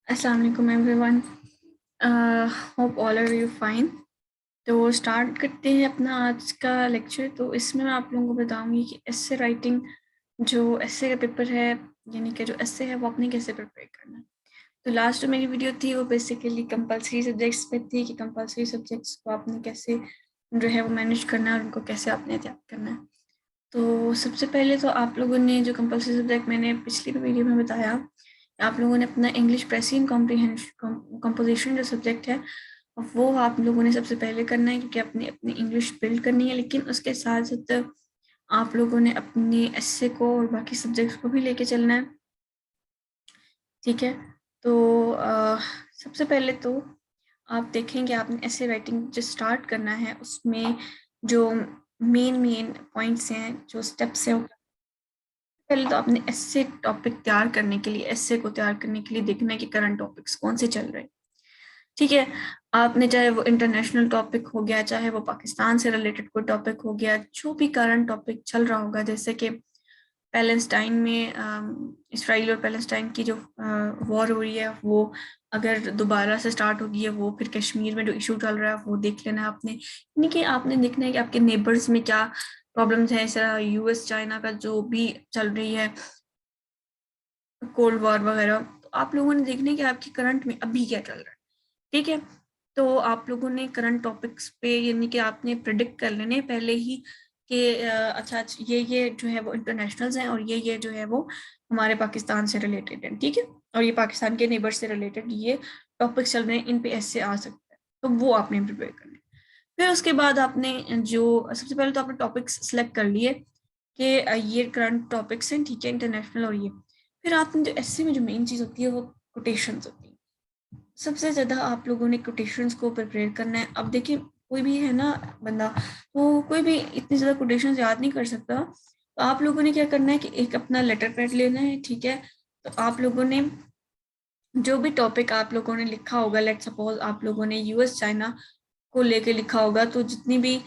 अस्सलाम वालेकुम everyone. Hope all are you fine. तो स्टार्ट करते हैं अपना आज का लेक्चर। तो इसमें मैं आप लोगों को बताऊंगी कि एस्से राइटिंग, जो एस्से का पेपर है, यानी कि जो एस्से है वो आपने कैसे प्रिपेयर करना है। तो लास्ट जो मेरी वीडियो थी वो बेसिकली कंपलसरी सब्जेक्ट्स पे थी कि कंपलसरी सब्जेक्ट्स को आपने कैसे जो है वो मैनेज करना है और उनको कैसे आपने तैयार करना है। तो सबसे पहले तो आप लोगों ने जो कंपलसरी सब्जेक्ट मैंने पिछली वीडियो में बताया, आप लोगों ने अपना इंग्लिश प्रेसिंग कॉम्प्रीहेंशन कंपोजिशन जो सब्जेक्ट है वो आप लोगों ने सबसे पहले करना है, क्योंकि आपने अपनी इंग्लिश बिल्ड करनी है। लेकिन उसके साथ साथ आप लोगों ने अपने एस्से को और बाकी सब्जेक्ट्स को भी लेके चलना है, ठीक है। तो सबसे पहले तो आप देखेंगे आपने एस्से राइटिंग जो स्टार्ट करना है उसमें जो मेन पॉइंट्स हैं, जो स्टेप्स हैं, पहले तो आपने एस्से टॉपिक तैयार करने के लिए, एस्से को तैयार करने के लिए देखना है कि करंट टॉपिक्स कौन से चल रहे हैं, ठीक है। आपने चाहे वो इंटरनेशनल टॉपिक हो गया, चाहे वो पाकिस्तान से रिलेटेड कोई टॉपिक हो गया, जो भी करंट टॉपिक चल रहा होगा, जैसे कि पैलेस्टाइन में इसराइल और पैलेस्टाइन की जो वॉर हो रही है वो अगर दोबारा से स्टार्ट होगी है, वो फिर कश्मीर में जो इशू चल रहा है वो देख लेना है आपने। यानी कि आपने देखना है कि आपके नेबर्स में क्या प्रॉब्लम्स हैं, इस तरह यूएस चाइना का जो भी चल रही है कोल्ड वॉर वगैरह, तो आप लोगों ने देखना है कि आपकी करंट में अभी क्या चल रहा है, ठीक है। तो आप लोगों ने करंट टॉपिक्स पे यानी कि आपने प्रिडिक्ट कर लेने पहले ही कि अच्छा ये जो है वो इंटरनेशनल्स हैं और ये जो है वो हमारे पाकिस्तान से रिलेटेड है, ठीक है। और ये पाकिस्तान के नेबर से रिलेटेड ये टॉपिक्स चल रहे हैं, इन पे ऐसे आ सकता है, तो वो आपने प्रिपेयर करना है। फिर उसके बाद आपने जो सबसे पहले तो आपने टॉपिक्स सेलेक्ट कर लिए कि ये करंट टॉपिक्स हैं, ठीक है, इंटरनेशनल और ये। फिर आपने जो ऐसे में जो मेन चीज़ होती है वो कोटेशंस होती है। सबसे ज़्यादा आप लोगों ने कोटेशंस को प्रिपेयर करना है। अब देखिए कोई भी है ना बंदा, तो कोई भी इतनी ज़्यादा कोटेशंस याद नहीं कर सकता। तो आप लोगों ने क्या करना है कि एक अपना लेटर पैड लेना है, ठीक है। तो आप लोगों ने जो भी टॉपिक आप लोगों ने लिखा होगा, लेट सपोज आप लोगों ने यूएस चाइना को लेके लिखा होगा, तो जितनी भी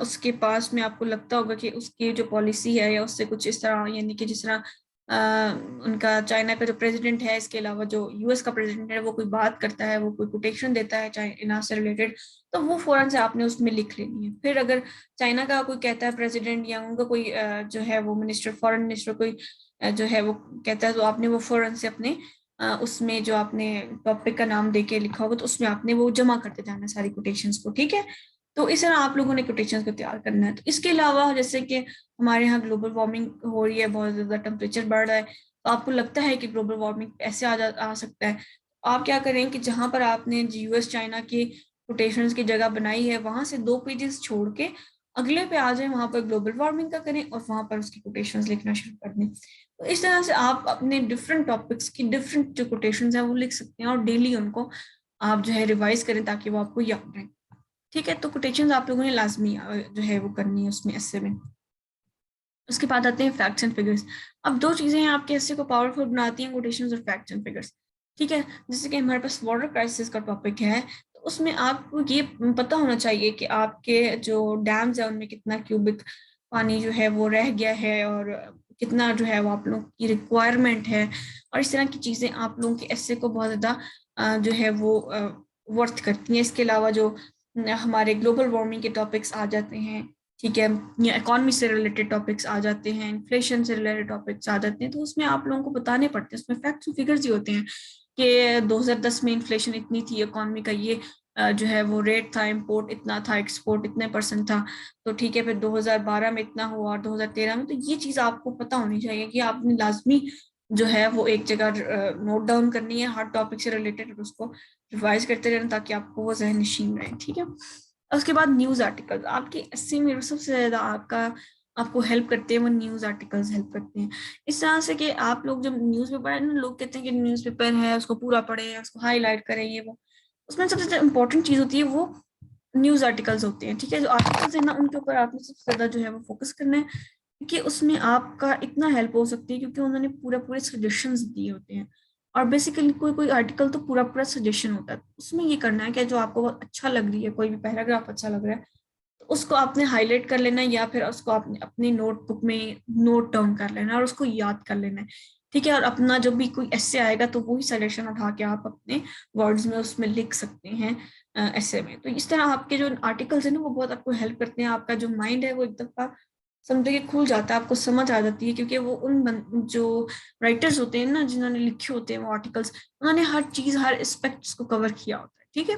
उसके पास में आपको लगता होगा कि उसकी जो पॉलिसी है या उससे कुछ इस तरह, यानी कि जिस तरह उनका चाइना का जो प्रेसिडेंट है, इसके अलावा जो यूएस का प्रेसिडेंट है, वो कोई बात करता है, वो कोई कोटेशन देता है चाइना से रिलेटेड, तो वो फौरन से आपने उसमें लिख लेनी है। फिर अगर चाइना का कोई कहता है प्रेसिडेंट या उनका कोई जो है वो मिनिस्टर, फॉरेन मिनिस्टर कोई जो है वो कहता है, तो आपने वो फौरन से अपने उसमें जो आपने टॉपिक का नाम देके लिखा होगा, तो उसमें आपने वो जमा करते जाना सारी कोटेशंस को, ठीक है। तो इस तरह आप लोगों ने कोटेशंस को तैयार करना है। तो इसके अलावा जैसे कि हमारे यहाँ ग्लोबल वार्मिंग हो रही है, बहुत ज़्यादा टेम्परेचर बढ़ रहा है, तो आपको लगता है कि ग्लोबल वार्मिंग ऐसे आ सकता है, आप क्या करें कि जहाँ पर आपने यूएस चाइना के कोटेशंस की जगह बनाई है, वहां से 2 पेजेस छोड़ के अगले पे आ जाए, वहां पर ग्लोबल वार्मिंग का करें और वहां पर उसकी कोटेशंस लिखना शुरू कर दें। तो इस तरह से आप अपने डिफरेंट टॉपिक्स की डिफरेंट जो कोटेशंस हैं वो लिख सकते हैं और डेली उनको आप जो है रिवाइज करें ताकि वो आपको याद रहे, ठीक है। तो कोटेशंस आप लोगों ने लाजमी जो है वो करनी है उसमें ऐसे में। उसके बाद आते हैं फैक्ट्स एंड फिगर्स। अब दो चीजें हैं आपके ऐसे को पावरफुल बनाती हैं, कोटेशंस और फैक्ट्स एंड फिगर्स, ठीक है। जैसे कि हमारे पास वाटर क्राइसिस का टॉपिक है, तो उसमें आपको ये पता होना चाहिए कि आपके जो डैम्स है उनमें कितना क्यूबिक पानी जो है वो रह गया है और कितना जो है वो आप लोगों की रिक्वायरमेंट है, और इस तरह की चीजें आप लोगों के ऐसे को बहुत ज्यादा जो है वो वर्थ करती हैं। इसके अलावा जो हमारे ग्लोबल वार्मिंग के टॉपिक्स आ जाते हैं, ठीक है, या इकोनॉमी से रिलेटेड टॉपिक्स आ जाते हैं, इन्फ्लेशन से रिलेटेड टॉपिक्स आ जाते हैं, तो उसमें आप लोगों को बताने पड़ते हैं। उसमें फैक्ट्स और फिगर्स ही होते हैं कि 2010 में इन्फ्लेशन इतनी थी, इकोनॉमी का ये जो है वो रेट था, इंपोर्ट इतना था, एक्सपोर्ट इतने परसेंट था, तो ठीक है, फिर 2012 में इतना हुआ और 2013 में। तो ये चीज़ आपको पता होनी चाहिए कि आपने लाजमी जो है वो एक जगह नोट डाउन करनी है हर टॉपिक से रिलेटेड और उसको रिवाइज करते रहना ताकि आपको वो जहन नशीन रहे, ठीक है। उसके बाद न्यूज़ आर्टिकल आपके एस्से में सबसे ज़्यादा आपको हेल्प करते हैं, वो न्यूज़ आर्टिकल्स हेल्प करते हैं। इस तरह से कि आप लोग जब न्यूज़पेपर है ना, लोग कहते हैं कि न्यूज़पेपर है उसको पूरा पढ़ें, उसको हाईलाइट करें, ये वो, उसमें सबसे ज़्यादा इंपॉर्टेंट चीज़ होती है वो न्यूज़ आर्टिकल्स होते हैं, ठीक है। जो आर्टिकल्स है ना उनके ऊपर आपने सबसे ज़्यादा जो है वो फोकस करना है, क्योंकि उसमें आपका इतना हेल्प हो सकती है, क्योंकि उन्होंने पूरा पूरे सजेशंस दिए होते हैं। और बेसिकली कोई कोई आर्टिकल तो पूरा पूरा सजेशन होता है, उसमें ये करना है कि जो आपको बहुत अच्छा लग रही है, कोई भी पैराग्राफ अच्छा लग रहा है, तो उसको आपने हाईलाइट कर लेना है या फिर उसको आपने अपनी नोटबुक में नोट डाउन कर लेना है और उसको याद कर लेना है, ठीक है। और अपना जब भी कोई ऐसे आएगा तो वही सजेशन उठा के आप अपने वर्ड्स में उसमें लिख सकते हैं ऐसे में। तो इस तरह आपके जो आर्टिकल्स है ना वो बहुत आपको हेल्प करते हैं। आपका जो माइंड है वो एक दफा समझे कि खुल जाता है, आपको समझ आ जाती है, क्योंकि वो जो राइटर्स होते हैं ना जिन्होंने लिखे होते हैं वो आर्टिकल्स, उन्होंने हर चीज हर एस्पेक्ट्स को कवर किया होता है। ठीक है।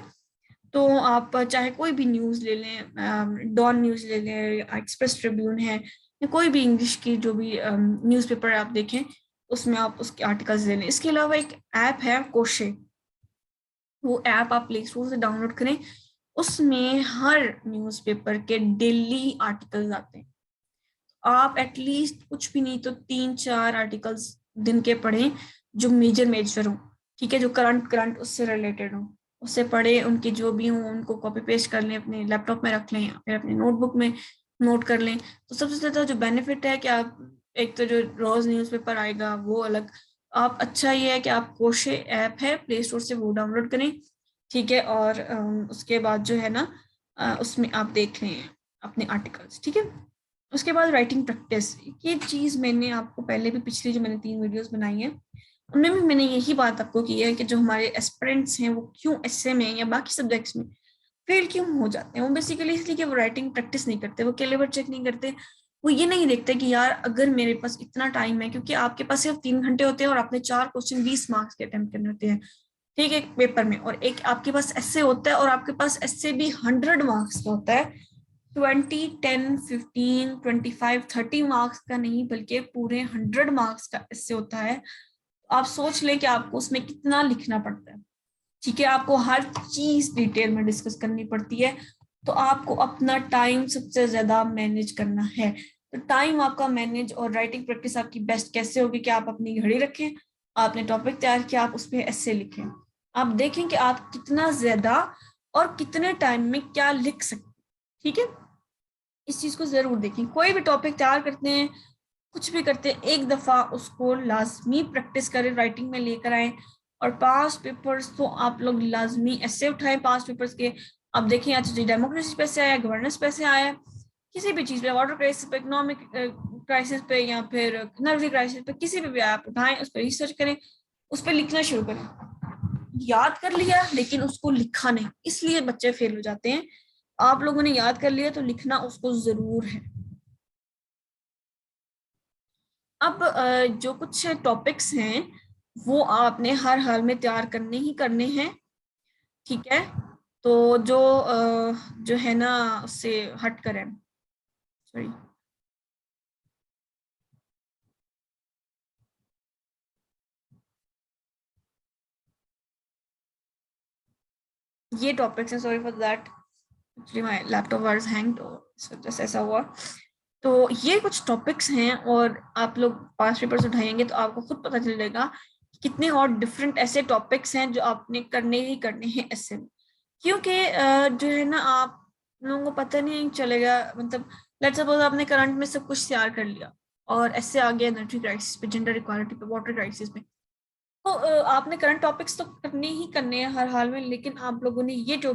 तो आप चाहे कोई भी न्यूज़ ले लें, डॉन न्यूज़ ले लें, एक्सप्रेस ट्रिब्यून है, या कोई भी इंग्लिश की जो भी न्यूज़पेपर आप देखें उसमें आप उसके आर्टिकल्स ले लें। इसके अलावा एक ऐप है कोशे, वो ऐप आप प्ले स्टोर से डाउनलोड करें। उसमें हर न्यूज़पेपर के डेली आर्टिकल्स आते हैं। आप एटलीस्ट कुछ भी नहीं तो 3-4 आर्टिकल्स दिन के पढ़ें जो मेजर मेजर हो, ठीक है, जो करंट करंट उससे रिलेटेड हो, उससे पढ़े, उनके जो भी हो उनको कॉपी पेस्ट कर लें, अपने लैपटॉप में रख लें या फिर अपने नोटबुक में नोट कर लें। तो सबसे ज्यादा जो बेनिफिट है कि आप एक तो जो रोज न्यूज़पेपर आएगा वो अलग, आप अच्छा ये है कि आप कोशे ऐप है प्ले स्टोर से वो डाउनलोड करें, ठीक है। और उसके बाद जो है ना उसमें आप देख लें अपने आर्टिकल्स, ठीक है। उसके बाद राइटिंग प्रैक्टिस, ये चीज़ मैंने आपको पहले भी पिछली जो मैंने 3 वीडियोस बनाई हैं उनमें भी मैंने यही बात आपको की है कि जो हमारे एस्पिरेंट्स हैं वो क्यों एसए में या बाकी सब्जेक्ट्स में फेल क्यों हो जाते हैं, वो बेसिकली इसलिए कि वो राइटिंग प्रैक्टिस नहीं करते, वो कैलिबर चेक नहीं करते, वो ये नहीं देखते कि यार अगर मेरे पास इतना टाइम है, क्योंकि आपके पास सिर्फ 3 घंटे होते हैं और आपने 4 क्वेश्चन 20 मार्क्स के अटेम्प्ट करने होते हैं, ठीक है, एक पेपर में, और एक आपके पास ऐसे होता है और आपके पास ऐसे भी 100 मार्क्स का होता है, 20, 10, 15, 25, 30 मार्क्स का नहीं बल्कि पूरे 100 मार्क्स का ऐसे होता है। आप सोच लें कि आपको उसमें कितना लिखना पड़ता है, ठीक है, आपको हर चीज डिटेल में डिस्कस करनी पड़ती है। तो आपको अपना टाइम सबसे ज्यादा मैनेज करना है। तो टाइम आपका मैनेज और राइटिंग प्रैक्टिस आपकी बेस्ट कैसे होगी कि आप अपनी घड़ी रखें, आपने टॉपिक तैयार किया, आप उस पर ऐसे लिखें, आप देखें कि आप कितना ज्यादा और कितने टाइम में क्या लिख सकते, ठीक है। इस चीज को जरूर देखें। कोई भी टॉपिक तैयार करते हैं, कुछ भी करते हैं, एक दफा उसको लाजमी प्रैक्टिस करें, राइटिंग में लेकर आए। और पास पेपर्स तो आप लोग लाजमी ऐसे उठाएं पास पेपर्स के। अब देखिए आज डेमोक्रेसी पे से आया, गवर्नेंस पे से आया, किसी भी चीज पे, वाटर क्राइसिस पे, इकोनॉमिक क्राइसिस पे, या फिर एनर्जी क्राइसिस पे, किसी पे भी आप उठाएं, उस पर रिसर्च करें, उस पर लिखना शुरू करें। याद कर लिया लेकिन उसको लिखा नहीं, इसलिए बच्चे फेल हो जाते हैं। आप लोगों ने याद कर लिया तो लिखना उसको जरूर है। अब जो कुछ टॉपिक्स हैं वो आपने हर हाल में तैयार करने ही करने हैं, ठीक है। तो जो है ना उससे हट करें, सॉरी, ये टॉपिक्स हैं, sorry for that, actually my laptop was hang तो इस वजह से ऐसा हुआ। तो ये कुछ टॉपिक्स हैं और आप लोग पास पेपर्स उठाएंगे तो आपको खुद पता चलेगा कि कितने और डिफरेंट ऐसे टॉपिक्स हैं जो आपने करने ही करने हैं ऐसे में। क्योंकि जो है ना आप लोगों को पता नहीं चलेगा, मतलब लेट्स सपोज आपने करंट में सब कुछ तैयार कर लिया और ऐसे आ गया एनर्जी क्राइसिस पे, जेंडर इक्वालिटी पे, वाटर क्राइसिस पे, तो आपने करंट टॉपिक्स तो करने ही करने हैं हर हाल में, लेकिन आप लोगों ने ये जो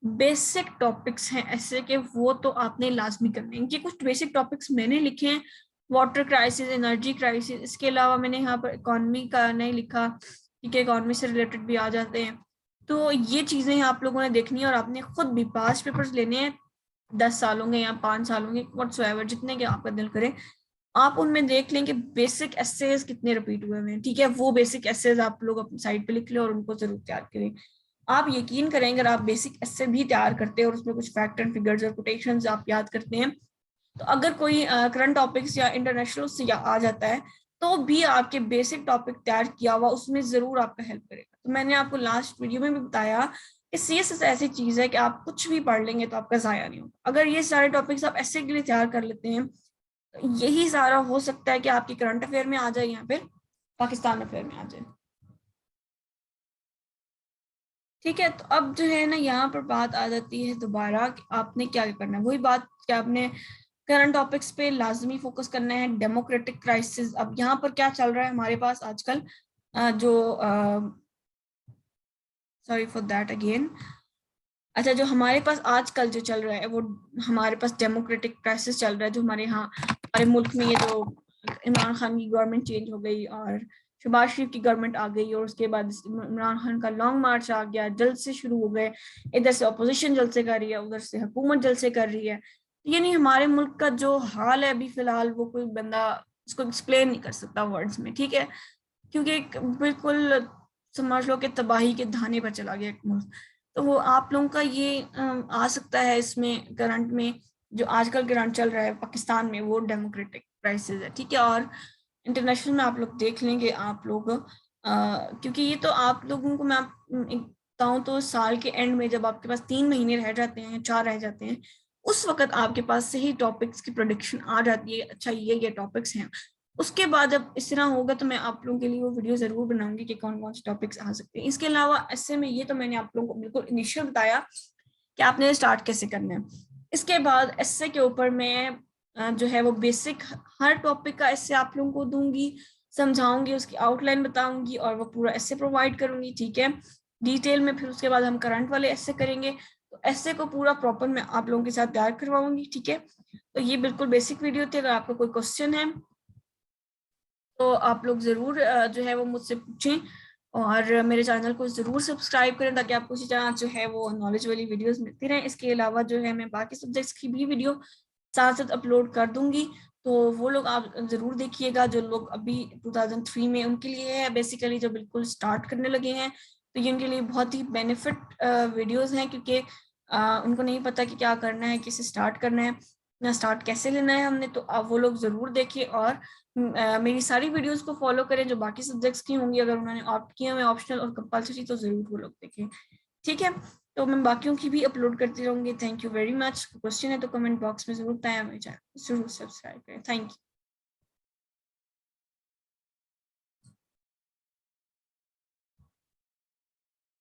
बेसिक टॉपिक्स हैं ऐसे के वो तो आपने लाजमी करने हैं। ये कुछ बेसिक टॉपिक्स मैंने लिखे हैं, वाटर क्राइसिस, एनर्जी क्राइसिस, इसके अलावा मैंने यहाँ पर इकोनॉमी का नहीं लिखा, ठीक है, इकोनॉमी से रिलेटेड भी आ जाते हैं। तो ये चीजें आप लोगों ने देखनी है और आपने खुद भी पास पेपर्स लेने हैं, 10 साल होंगे या 5 साल होंगे, व्हाटसोएवर जितने के आपका दिल करे, आप उनमें देख लें कि बेसिक एसेज कितने रिपीट हुए हैं, ठीक है। वो बेसिक एसेज आप लोग अपनी साइड पे लिख लें और उनको जरूर तैयार करें। आप यकीन करें अगर आप बेसिक एसे भी तैयार करते हैं और उसमें कुछ फैक्ट एंड फिगर्स और कोटेशंस आप याद करते हैं, तो अगर कोई करंट टॉपिक्स या इंटरनेशनल से आ जाता है तो भी आपके बेसिक टॉपिक तैयार किया हुआ उसमें जरूर आपका हेल्प करेगा। तो मैंने आपको लास्ट वीडियो में भी बताया कि सीएसएस ऐसी चीज है कि आप कुछ भी पढ़ लेंगे तो आपका जाया नहीं होगा। अगर ये सारे टॉपिक्स आप ऐसे के लिए तैयार कर लेते हैं तो यही सारा हो सकता है कि आपकी करंट अफेयर में आ जाए या फिर पाकिस्तान अफेयर में आ जाए, ठीक है। तो अब जो है ना यहाँ पर बात आ जाती है दोबारा कि आपने क्या करना है, वही बात कि आपने करंट टॉपिक्स पे लाजमी फोकस करना है। डेमोक्रेटिक क्राइसिस, अब यहाँ पर क्या चल रहा है हमारे पास आजकल, जो सॉरी फॉर दैट अगेन, अच्छा, जो हमारे पास आजकल जो चल रहा है वो हमारे पास डेमोक्रेटिक क्राइसिस चल रहा है, जो हमारे यहाँ हमारे मुल्क में ये जो इमरान खान की गवर्नमेंट चेंज हो गई और शहबाज शरीफ की गवर्नमेंट आ गई और उसके बाद इमरान खान का लॉन्ग मार्च आ गया, जलसे शुरू हो गए, इधर से अपोजिशन जलसे कर रही है, उधर से हुकूमत जलसे कर रही है। यानी हमारे मुल्क का जो हाल है अभी फिलहाल, वो कोई बंदा इसको एक्सप्लेन नहीं कर सकता वर्ड्स में, ठीक है, क्योंकि बिल्कुल समझ लो कि तबाही के धाने पर चला गया एक मुल्क। तो वो आप लोगों का ये आ सकता है इसमें करंट में, जो आजकल करंट चल रहा है पाकिस्तान में, वो डेमोक्रेटिक क्राइसिस है, ठीक है। और इंटरनेशनल में आप लोग देख लेंगे आप लोग, क्योंकि ये तो आप लोगों को मैं बताऊँ तो साल के एंड में जब आपके पास 3 महीने रह जाते हैं, 4 रह जाते हैं, उस वक्त आपके पास सही टॉपिक्स की प्रोडिक्शन आ जाती है, अच्छा ये टॉपिक्स हैं। उसके बाद जब इस तरह होगा तो मैं आप लोगों के लिए वो वीडियो जरूर बनाऊंगी कि कौन कौन से टॉपिक्स आ सकते हैं। इसके अलावा ऐसे में ये तो मैंने आप लोगों को बिल्कुल इनिशियल बताया कि आपने स्टार्ट कैसे करना है। इसके बाद एस्से के ऊपर मैं जो है वो बेसिक हर टॉपिक का एस्से आप लोगों को दूंगी, समझाऊंगी, उसकी आउटलाइन बताऊंगी और वो पूरा एस्से प्रोवाइड करूंगी, ठीक है, डिटेल में। फिर उसके बाद हम करंट वाले एस्से करेंगे, तो एस्से को पूरा प्रॉपर मैं आप लोगों के साथ तैयार करवाऊंगी, ठीक है। तो ये बिल्कुल बेसिक वीडियो थी। अगर आपका कोई क्वेश्चन है तो आप लोग ज़रूर जो है वो मुझसे पूछें, और मेरे चैनल को ज़रूर सब्सक्राइब करें ताकि आपको इसी तरह जो है वो नॉलेज वाली वीडियोस मिलती रहें। इसके अलावा जो है मैं बाकी सब्जेक्ट्स की भी वीडियो साथ साथ अपलोड कर दूंगी, तो वो लोग आप ज़रूर देखिएगा। जो लोग अभी 2003 में, उनके लिए है बेसिकली, जो बिल्कुल स्टार्ट करने लगे हैं, तो ये उनके लिए बहुत ही बेनिफिट वीडियोज़ हैं, क्योंकि उनको नहीं पता कि क्या करना है, किसे स्टार्ट करना है, या स्टार्ट कैसे लेना है हमने। तो आप वो लोग ज़रूर देखिए और मेरी सारी वीडियोस को फॉलो करें जो बाकी सब्जेक्ट्स की होंगी। अगर उन्होंने ऑप्ट किया हुआ ऑप्शनल और कंपलसरी, तो ज़रूर वो लोग देखें, ठीक है। तो मैं बाकियों की भी अपलोड करती रहूंगी। Thank you very much. Question है तो कमेंट बॉक्स में ज़रूर बताएं, हमें जरूर सब्सक्राइब करें। Thank you.